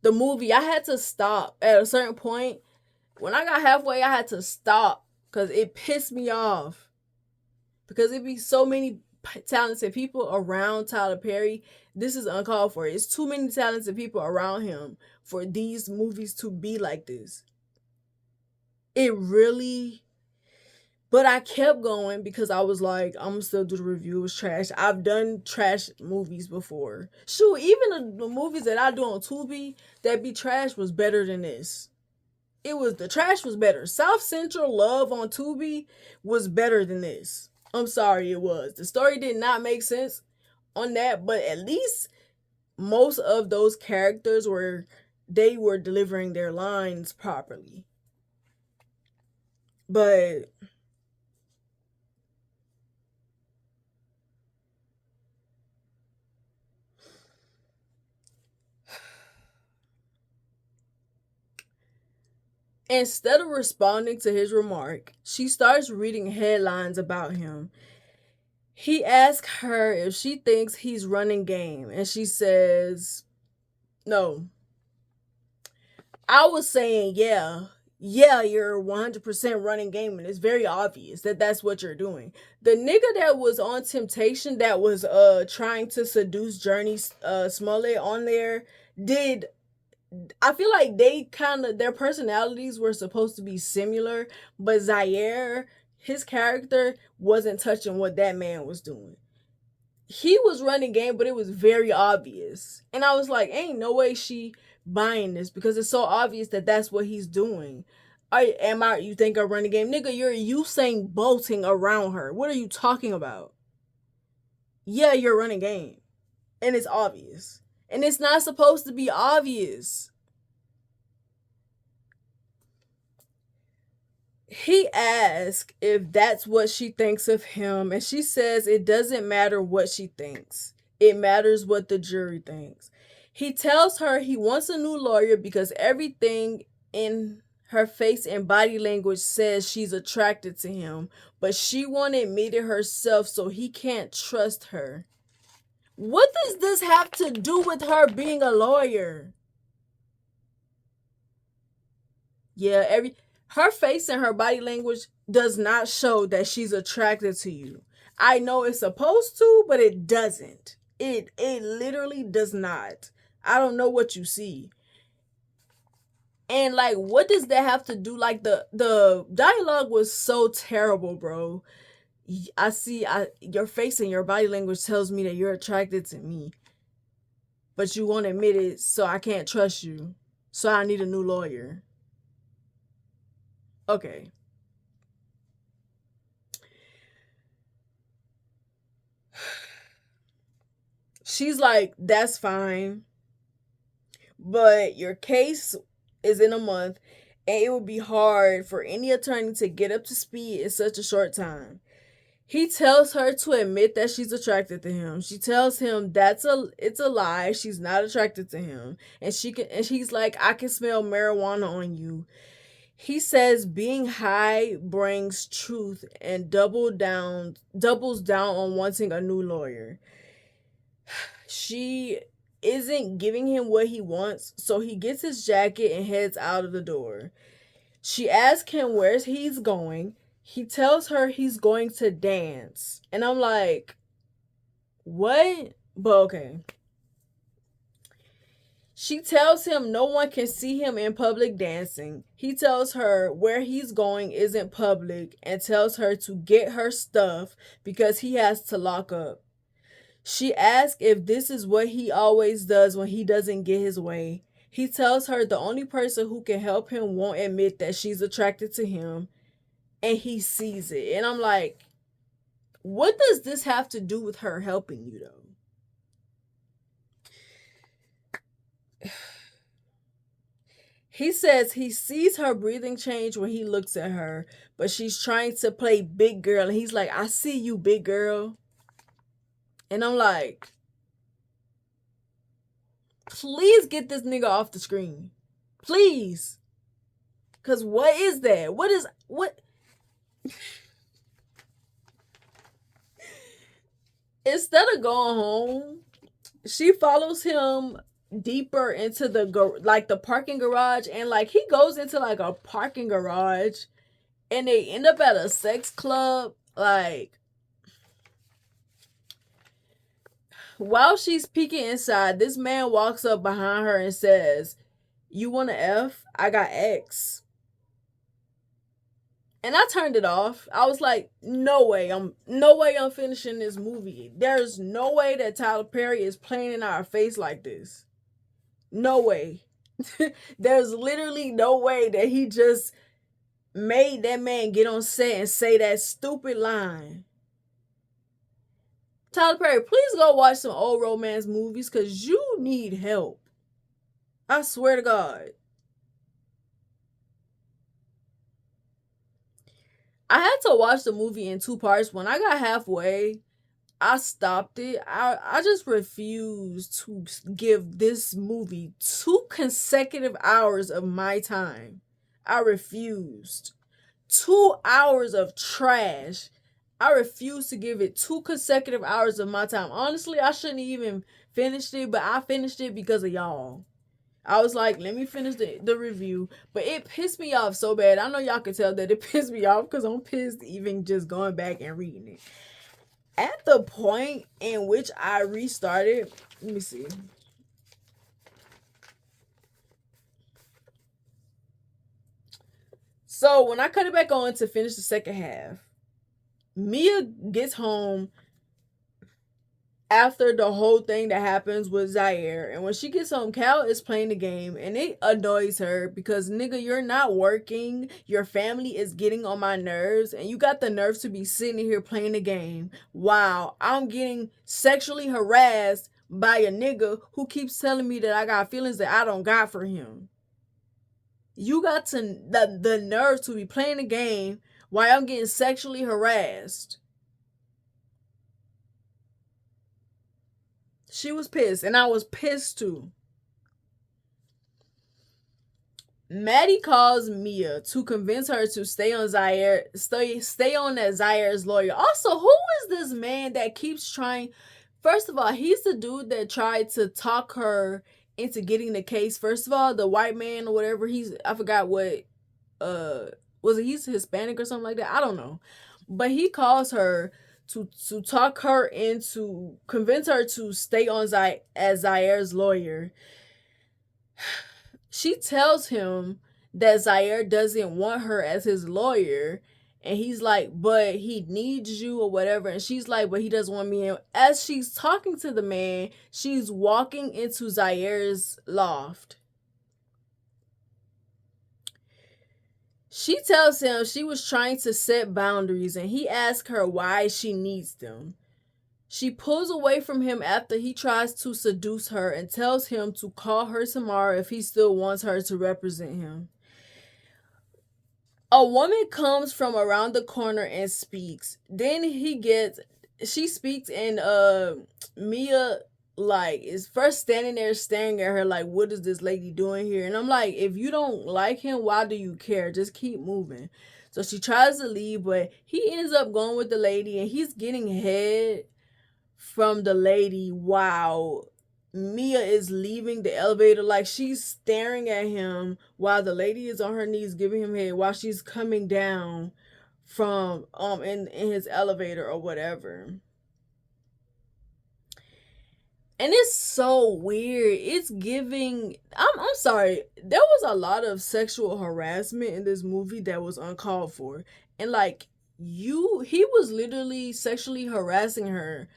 The movie, I had to stop at a certain point. When I got halfway, I had to stop because it pissed me off. Because it be so many talented people around Tyler Perry. This is uncalled for. It's too many talented people around him for these movies to be like this. It really, but I kept going because I was like, I'm gonna still do the review. It was trash. I've done trash movies before. Shoot, even the movies that I do on Tubi that be trash was better than this. The trash was better. South Central Love on Tubi was better than this. I'm sorry, it was. The story did not make sense on that, but at least most of those characters were delivering their lines properly. But instead of responding to his remark, she starts reading headlines about him. He asks her if she thinks he's running game, and she says, no. I was saying, yeah, you're 100% running game, and it's very obvious that that's what you're doing. The nigga that was on Temptation that was trying to seduce Journey Smollett on there did I feel like they kind of, their personalities were supposed to be similar, but Zaire, his character wasn't touching what that man was doing. He was running game, but it was very obvious. And I was like, ain't no way she buying this because it's so obvious that that's what he's doing. You think I'm running game? Nigga, you're Usain bolting around her. What are you talking about? Yeah, you're running game. And it's obvious. And it's not supposed to be obvious. He asks if that's what she thinks of him, and she says it doesn't matter what she thinks. It matters what the jury thinks. He tells her he wants a new lawyer because everything in her face and body language says she's attracted to him, but she won't admit it herself, so he can't trust her. What does this have to do with her being a lawyer? Yeah, her face and her body language does not show that she's attracted to you. I know it's supposed to, but it doesn't. It literally does not. I don't know what you see. And like, what does that have to do? Like, the dialogue was so terrible, bro. Your face and your body language tells me that you're attracted to me, but you won't admit it, so I can't trust you. So I need a new lawyer. Okay. She's like, that's fine, but your case is in a month, and it would be hard for any attorney to get up to speed in such a short time. He tells her to admit that she's attracted to him. She tells him it's a lie. She's not attracted to him. And she's like, I can smell marijuana on you. He says being high brings truth and doubles down on wanting a new lawyer. She isn't giving him what he wants, so he gets his jacket and heads out of the door. She asks him where he's going. He tells her he's going to dance. And I'm like, what? But okay. She tells him no one can see him in public dancing. He tells her where he's going isn't public and tells her to get her stuff because he has to lock up. She asks if this is what he always does when he doesn't get his way. He tells her the only person who can help him won't admit that she's attracted to him, and he sees it. And I'm like, what does this have to do with her helping you, though? He says he sees her breathing change when he looks at her, but she's trying to play big girl. And he's like, I see you, big girl. And I'm like, please get this nigga off the screen. Please. Because what is that? What? Instead of going home, she follows him deeper into the parking garage, and like he goes into like a parking garage and they end up at a sex club. Like, while she's peeking inside, this man walks up behind her and says, "You want an F? I got X." And I turned it off. I was like, no way I'm finishing this movie. There's no way that Tyler Perry is playing in our face like this. No way. There's literally no way that he just made that man get on set and say that stupid line. Tyler Perry, please go watch some old romance movies because you need help. I swear to God. I had to watch the movie in 2 parts. When I got halfway, I stopped it. I just refused to give this movie 2 consecutive hours of my time. I refused. 2 hours of trash. I refuse to give it 2 consecutive hours of my time. Honestly, I shouldn't even finished it, but I finished it because of y'all. I was like, let me finish the review. But it pissed me off so bad. I know y'all can tell that it pissed me off because I'm pissed even just going back and reading it. At the point in which I restarted, let me see. So when I cut it back on to finish the second half, Mia gets home after the whole thing that happens with Zaire. And when she gets home, Cal is playing the game and it annoys her because, nigga, you're not working. Your family is getting on my nerves and you got the nerve to be sitting here playing the game. Wow, I'm getting sexually harassed by a nigga who keeps telling me that I got feelings that I don't got for him. You got to the nerve to be playing the game while I'm getting sexually harassed. She was pissed, and I was pissed too. Maddie calls Mia to convince her to stay on that Zaire's lawyer. Also, who is this man that keeps trying? First of all, he's the dude that tried to talk her into getting the case. First of all, the white man or whatever, I forgot what was it, he's Hispanic or something like that? I don't know. But he calls her to talk her into convince her to stay on as Zaire's lawyer. She tells him that Zaire doesn't want her as his lawyer. And he's like, but he needs you or whatever. And she's like, but he doesn't want me. And as she's talking to the man, she's walking into Zaire's loft. She tells him she was trying to set boundaries and he asks her why she needs them. She pulls away from him after he tries to seduce her and tells him to call her tomorrow if he still wants her to represent him. A woman comes from around the corner and speaks. Then she speaks and Mia like is first standing there staring at her like, what is this lady doing here? And I'm like, if you don't like him, why do you care? Just keep moving. So she tries to leave, but he ends up going with the lady and he's getting head from the lady while Mia is leaving the elevator. Like, she's staring at him while the lady is on her knees giving him head while she's coming down from in his elevator or whatever. And it's so weird. It's giving I'm sorry. There was a lot of sexual harassment in this movie that was uncalled for. And like he was literally sexually harassing her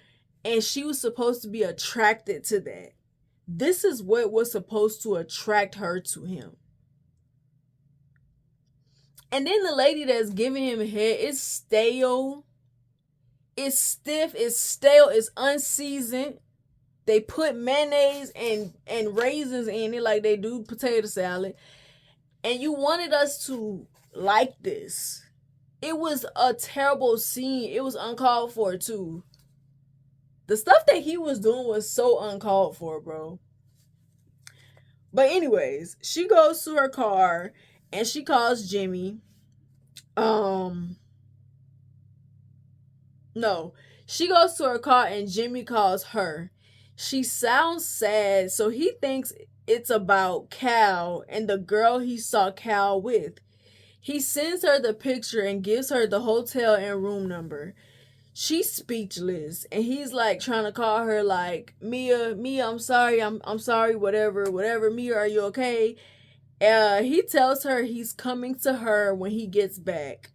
and she was supposed to be attracted to that. This is what was supposed to attract her to him. And then the lady that's giving him head is stale. It's stiff, it's stale, it's unseasoned. They put mayonnaise and raisins in it like they do potato salad. And you wanted us to like this. It was a terrible scene. It was uncalled for too. The stuff that he was doing was so uncalled for, bro. But anyways, she goes to her car and she calls Jimmy. No. She goes to her car and Jimmy calls her. She sounds sad, so he thinks it's about Cal and the girl he saw Cal with. He sends her the picture and gives her the hotel and room number. She's speechless and he's like trying to call her like, Mia, I'm sorry, I'm sorry, whatever, Mia, are you okay? He tells her he's coming to her when he gets back.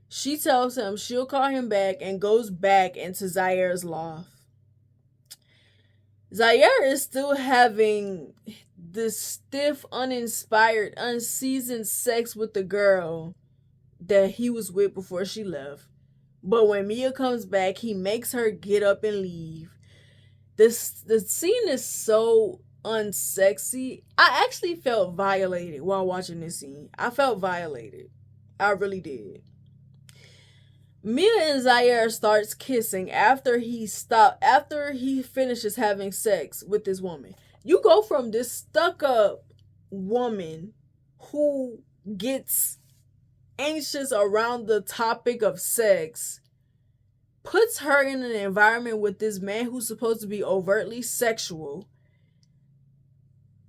She tells him she'll call him back and goes back into Zaire's loft. Zaire is still having this stiff, uninspired, unseasoned sex with the girl that he was with before she left. But when Mia comes back, he makes her get up and leave. The scene is so unsexy. I actually felt violated while watching this scene. I felt violated. I really did. Mia and Zaire starts kissing after he finishes having sex with this woman. You go from this stuck-up woman who gets anxious around the topic of sex, puts her in an environment with this man who's supposed to be overtly sexual,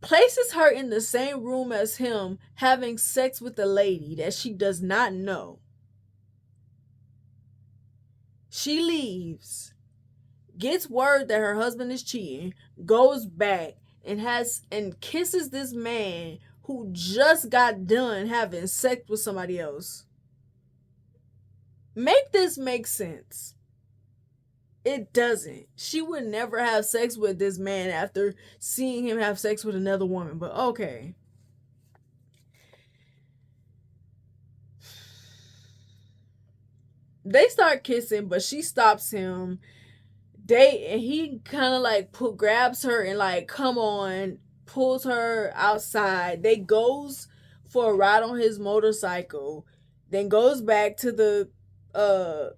places her in the same room as him having sex with a lady that she does not know. She leaves, gets word that her husband is cheating, goes back and kisses this man who just got done having sex with somebody else. Make this make sense. It doesn't. She would never have sex with this man after seeing him have sex with another woman, but okay. They start kissing, but she stops him. He kind of like grabs her and like, come on, pulls her outside. They goes for a ride on his motorcycle, then goes back to uh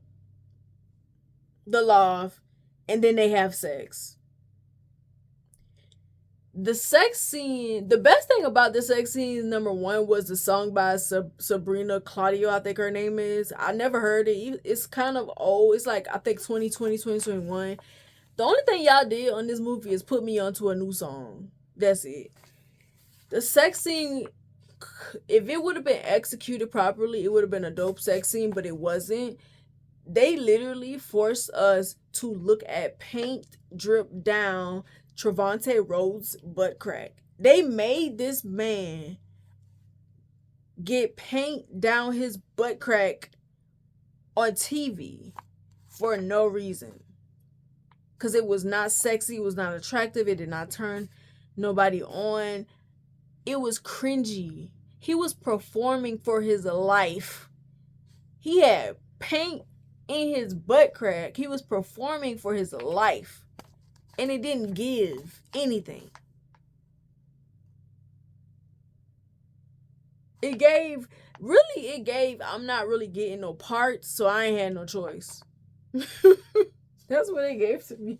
the loft, and then they have sex. The sex scene, the best thing about the sex scene, number one, was the song by Sabrina Claudio, I think her name is. I never heard it. It's kind of old. It's like, I think 2020, 2021. The only thing y'all did on this movie is put me onto a new song. That's it. The sex scene, if it would have been executed properly, it would have been a dope sex scene, but it wasn't. They literally forced us to look at paint drip down Trevante Rhodes' butt crack. They made this man get paint down his butt crack on TV for no reason. Because it was not sexy, it was not attractive, it did not turn nobody on. It was cringy. He was performing for his life. He had paint in his butt crack. He was performing for his life. And it didn't give anything. It gave, I'm not really getting no parts, so I ain't had no choice. That's what it gave to me.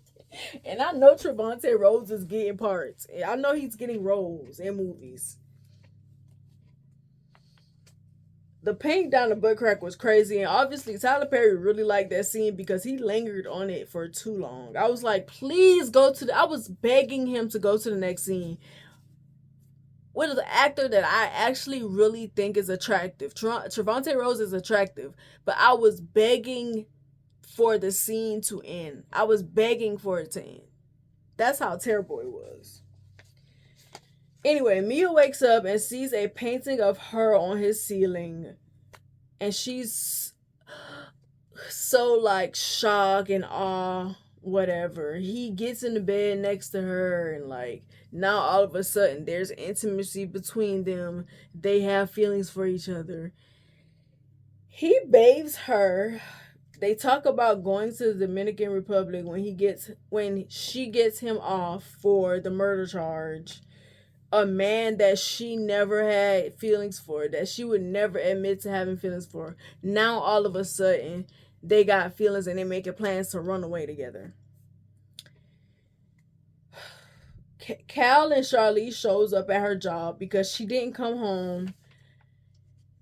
And I know Trevante Rhodes is getting parts. I know he's getting roles in movies. The paint down the butt crack was crazy, and obviously Tyler Perry really liked that scene because he lingered on it for too long. I was like, please go to I was begging him to go to the next scene with an actor that I actually really think is attractive. Trevante Rhodes is attractive, but I was begging for the scene to end. I was begging for it to end. That's how terrible it was. Anyway, Mia wakes up and sees a painting of her on his ceiling. And she's so like shocked and awe, whatever. He gets in the bed next to her, and like now all of a sudden there's intimacy between them. They have feelings for each other. He bathes her. They talk about going to the Dominican Republic when she gets him off for the murder charge. A man that she never had feelings for, that she would never admit to having feelings for. Now all of a sudden they got feelings and they making plans to run away together. Cal and Charlize shows up at her job because she didn't come home.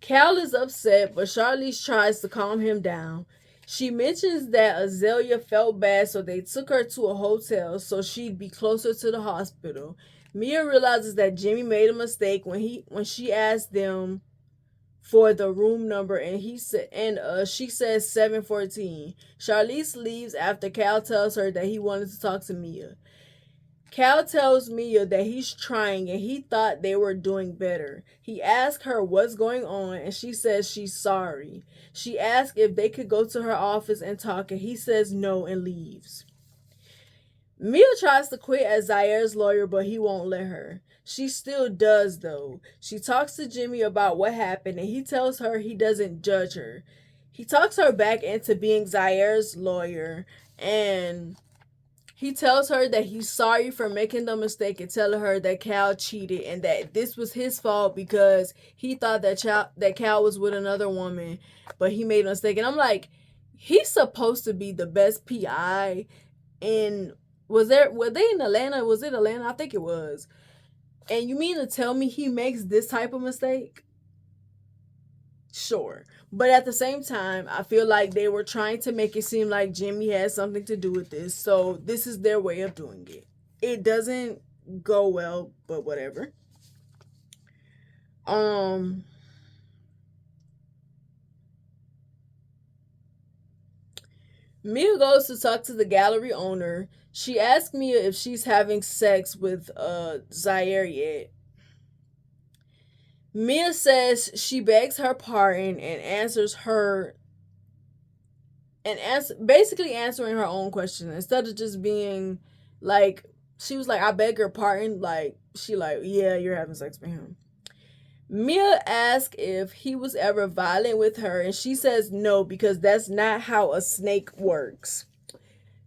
Cal is upset, but Charlize tries to calm him down. She mentions that Azalea felt bad, so they took her to a hotel so she'd be closer to the hospital. Mia realizes that Jimmy made a mistake when she asked them for the room number, and she says 714. Charlize leaves after Cal tells her that he wanted to talk to Mia. Cal tells Mia that he's trying and he thought they were doing better. He asks her what's going on, and she says she's sorry. She asks if they could go to her office and talk, and he says no and leaves. Mia tries to quit as Zaire's lawyer, but he won't let her. She still does, though. She talks to Jimmy about what happened, and he tells her he doesn't judge her. He talks her back into being Zaire's lawyer, and he tells her that he's sorry for making the mistake and telling her that Cal cheated and that this was his fault because he thought that Cal was with another woman, but he made a mistake. And I'm like, he's supposed to be the best PI in... were they in Atlanta? Was it Atlanta? I think it was. And you mean to tell me he makes this type of mistake? Sure. But at the same time, I feel like they were trying to make it seem like Jimmy had something to do with this. So this is their way of doing it. It doesn't go well, but whatever. Mia goes to talk to the gallery owner. She asks Mia if she's having sex with Zaire yet. Mia says she begs her pardon and answers her basically answering her own question instead of just being like, she was like, I beg your pardon, like she like, yeah, you're having sex with him. Mia asks if he was ever violent with her, and she says no because that's not how a snake works.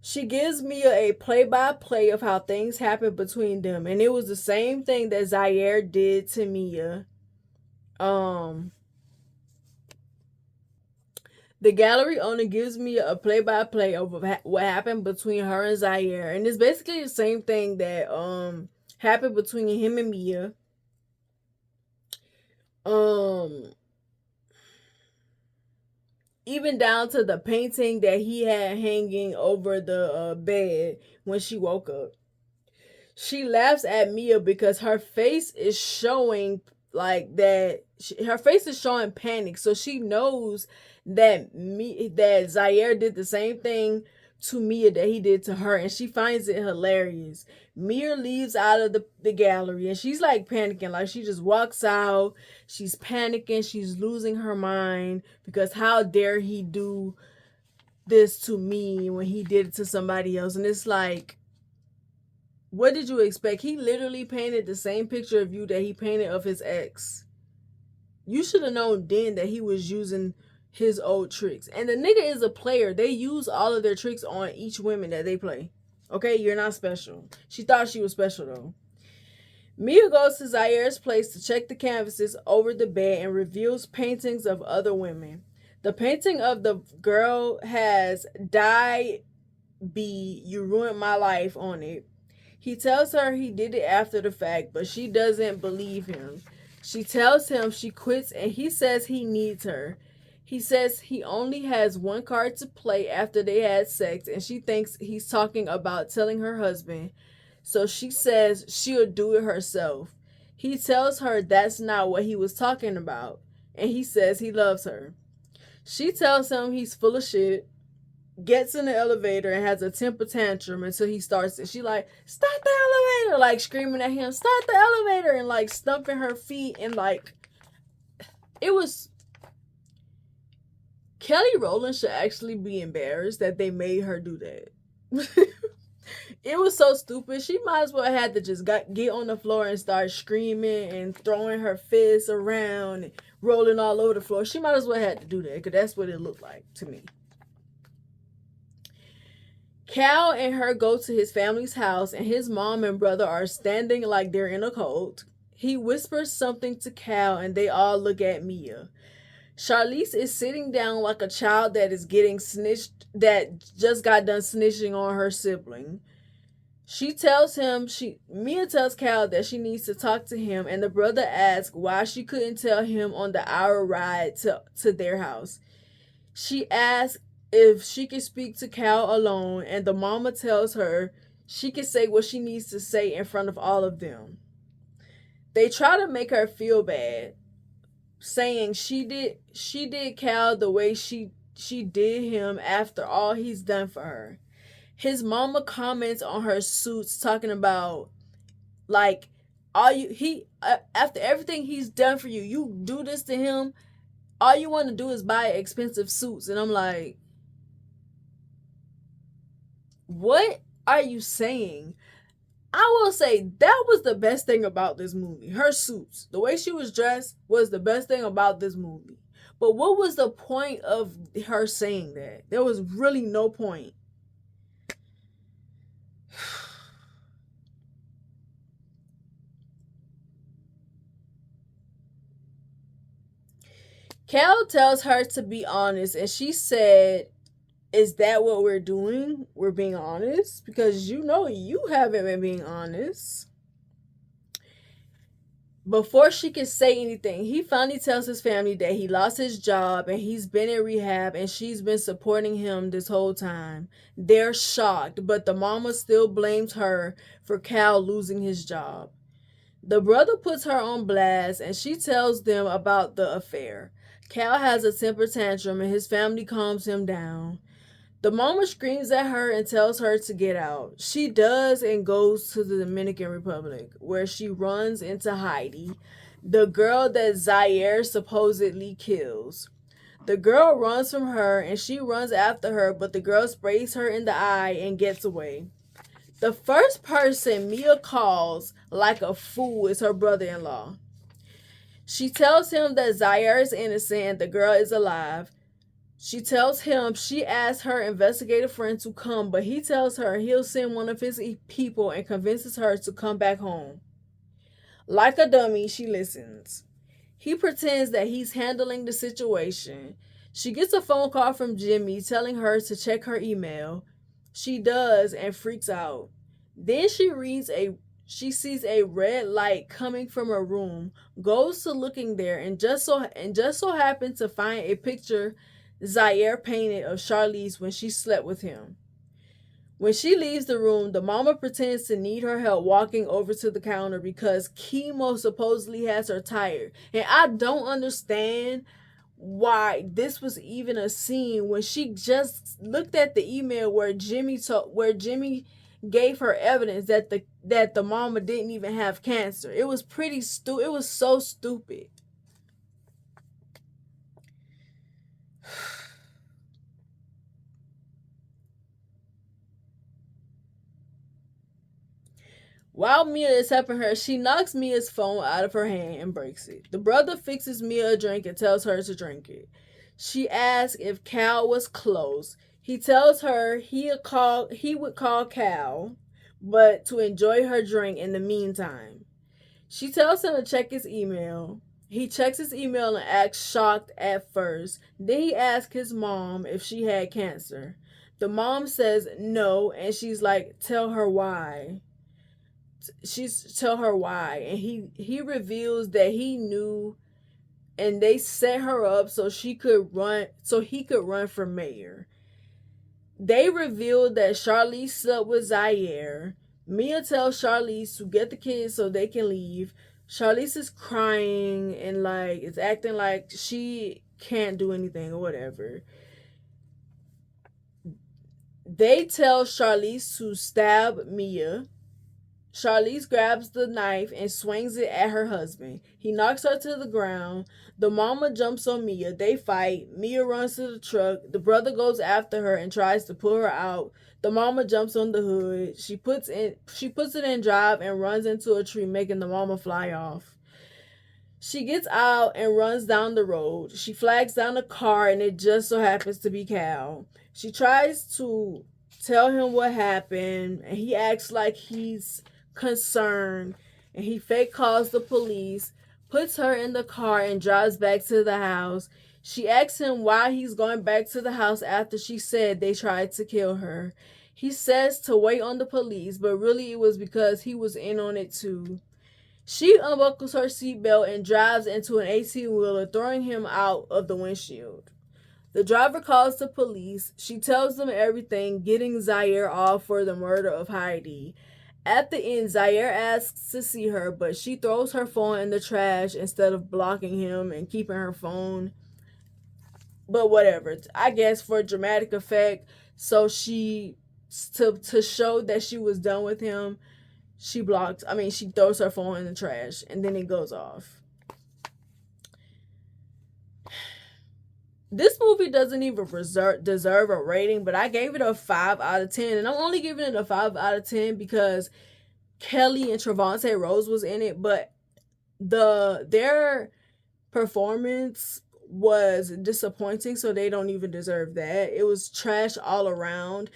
She gives Mia a play by play of how things happened between them, and it was the same thing that Zaire did to Mia. Um, the gallery owner gives me a play by play of what happened between her and Zaire, and it's basically the same thing that happened between him and Mia. Um, Even down to the painting that he had hanging over the bed when she woke up. She laughs at Mia because her face is showing like that. Her face is showing panic, so she knows that Zaire did the same thing to Mia that he did to her, and she finds it hilarious. Mia leaves out of the gallery, and she's like panicking, like she just walks out. She's panicking, she's losing her mind because how dare he do this to me when he did it to somebody else? And it's like, what did you expect? He literally painted the same picture of you that he painted of his ex. You should have known then that he was using his old tricks. And the nigga is a player. They use all of their tricks on each woman that they play. Okay, you're not special. She thought she was special though. Mia goes to Zaire's place to check the canvases over the bed and reveals paintings of other women. The painting of the girl has "Die B, You Ruined My Life" on it. He tells her he did it after the fact, but she doesn't believe him. She tells him she quits and he says he needs her. He says he only has one card to play after they had sex, and she thinks he's talking about telling her husband. So she says she'll do it herself. He tells her that's not what he was talking about, and he says he loves her. She tells him he's full of shit, gets in the elevator and has a temper tantrum until he starts it. She like, start the elevator, like screaming at him, start the elevator, and like stumping her feet, and like, it was, Kelly Rowland should actually be embarrassed that they made her do that. It was so stupid. She might as well have to just get on the floor and start screaming and throwing her fists around and rolling all over the floor. She might as well have to do that because that's what it looked like to me. Cal and her go to his family's house, and his mom and brother are standing like they're in a cult. He whispers something to Cal, and they all look at Mia. Charlize is sitting down like a child that is getting snitched, that just got done snitching on her sibling. Mia tells Cal that she needs to talk to him, and the brother asks why she couldn't tell him on the hour ride to their house. She asks if she can speak to Cal alone, and the mama tells her she can say what she needs to say in front of all of them. They try to make her feel bad, saying she did Cal the way she did him after all he's done for her. His mama comments on her suits, talking about like, after everything he's done for you, you do this to him. All you want to do is buy expensive suits, and I'm like, what are you saying? I will say that was the best thing about this movie. Her suits, the way she was dressed, was the best thing about this movie. But what was the point of her saying that? There was really no point. Cal tells her to be honest, and she said, is that what we're doing? We're being honest? Because you know you haven't been being honest. Before she can say anything, he finally tells his family that he lost his job and he's been in rehab, and she's been supporting him this whole time. They're shocked, but the mama still blames her for Cal losing his job. The brother puts her on blast, and she tells them about the affair. Cal has a temper tantrum and his family calms him down. The mama screams at her and tells her to get out. She does and goes to the Dominican Republic, where she runs into Heidi. the girl that Zaire supposedly kills. The girl runs from her and she runs after her, but the girl sprays her in the eye and gets away. The first person Mia calls like a fool is her brother in law. She tells him that Zaire is innocent and the girl is alive. She tells him she asked her investigative friend to come, but he tells her he'll send one of his people and convinces her to come back home. Like a dummy, she listens. He pretends that he's handling the situation. She gets a phone call from Jimmy telling her to check her email. She does and freaks out. Then she sees a red light coming from her room, goes to looking there, and just so happens to find a picture Zaire painted of Charlize when she slept with him. When she leaves the room, the mama pretends to need her help walking over to the counter because chemo supposedly has her tired. And I don't understand why this was even a scene when she just looked at the email where Jimmy gave her evidence that the mama didn't even have cancer. It was pretty stupid. It was so stupid. While Mia is helping her, she knocks Mia's phone out of her hand and breaks it. The brother fixes Mia a drink and tells her to drink it. She asks if Cal was close. He tells her he would call Cal, but to enjoy her drink in the meantime. She tells him to check his email. He checks his email and acts shocked at first. Then he asks his mom if she had cancer. The mom says no, and she's like, tell her why. And he reveals that he knew, and they set her up so he could run for mayor. They revealed that Charlize slept with Zaire. Mia tells Charlize to get the kids so they can leave. Charlize is crying and like is acting like she can't do anything or whatever. They tell Charlize to stab Mia. Charlize grabs the knife and swings it at her husband. He knocks her to the ground. The mama jumps on Mia. They fight. Mia runs to the truck. The brother goes after her and tries to pull her out. The mama jumps on the hood. She puts it in drive and runs into a tree, making the mama fly off. She gets out and runs down the road. She flags down a car and it just so happens to be Cal. She tries to tell him what happened and he acts like he's concerned, and he fake calls the police, puts her in the car and drives back to the house. She asks him why he's going back to the house after she said they tried to kill her. He says to wait on the police, but really it was because he was in on it too. She unbuckles her seatbelt and drives into an 18-wheeler, throwing him out of the windshield. The driver calls the police. She tells them everything, getting Zaire off for the murder of Heidi. At the end, Zaire asks to see her, but she throws her phone in the trash instead of blocking him and keeping her phone. But whatever. I guess for dramatic effect, so she to show that she was done with him, she throws her phone in the trash and then it goes off. This movie doesn't even deserve a rating, but I gave it a 5 out of 10. And I'm only giving it a 5 out of 10 because Kelly and Trevante Rose was in it, but their performance was disappointing, so they don't even deserve that. It was trash all around.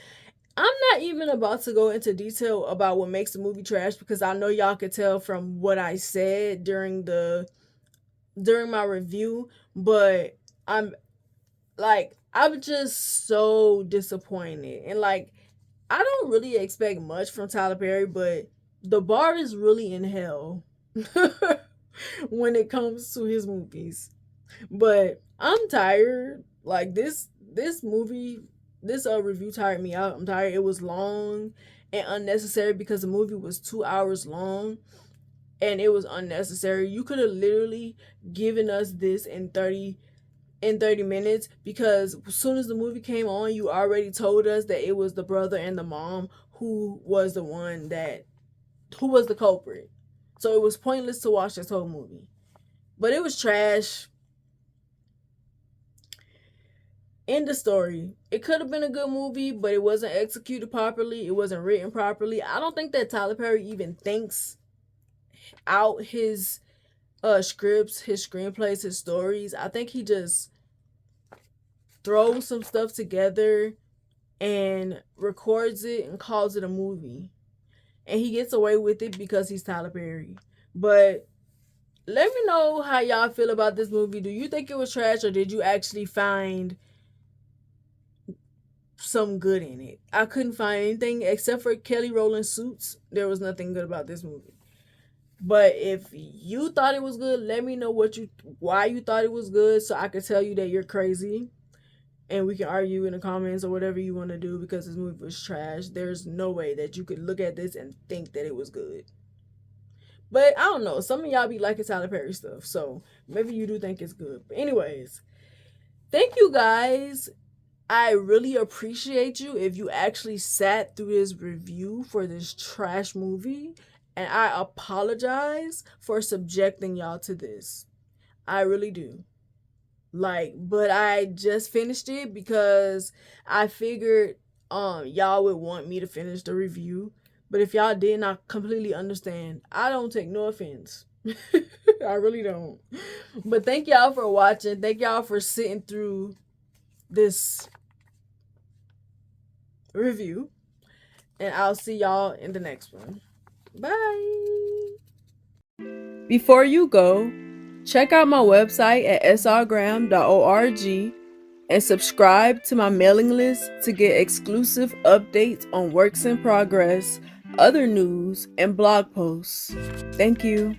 I'm not even about to go into detail about what makes the movie trash because I know y'all could tell from what I said during my review, but I'm just so disappointed. And like, I don't really expect much from Tyler Perry, but the bar is really in hell when it comes to his movies. But I'm tired. Like this movie, this review tired me out. I'm tired. It was long and unnecessary because the movie was 2 hours long and it was unnecessary. You could have literally given us this in 30 minutes, because as soon as the movie came on, you already told us that it was the brother and the mom who was the culprit. So it was pointless to watch this whole movie. But it was trash. End the story. It could have been a good movie, but it wasn't executed properly. It wasn't written properly. I don't think that Tyler Perry even thinks out his scripts, his screenplays, his stories. I think he just throws some stuff together and records it and calls it a movie. And he gets away with it because he's Tyler Perry. But let me know how y'all feel about this movie. Do you think it was trash, or did you actually find some good in it? I couldn't find anything except for Kelly Rowland suits. There was nothing good about this movie. But if you thought it was good, let me know why you thought it was good, so I could tell you that you're crazy, and we can argue in the comments or whatever you want to do, because this movie was trash. There's no way that you could look at this and think that it was good. But I don't know. Some of y'all be liking Tyler Perry stuff, so maybe you do think it's good. But anyways, thank you guys. I really appreciate you if you actually sat through this review for this trash movie. And I apologize for subjecting y'all to this. I really do. But I just finished it because I figured y'all would want me to finish the review. But if y'all did not completely understand, I don't take no offense. I really don't. But thank y'all for watching. Thank y'all for sitting through this review. And I'll see y'all in the next one. Bye. Before you go, check out my website at srgraham.org and subscribe to my mailing list to get exclusive updates on works in progress, other news, and blog posts. Thank you.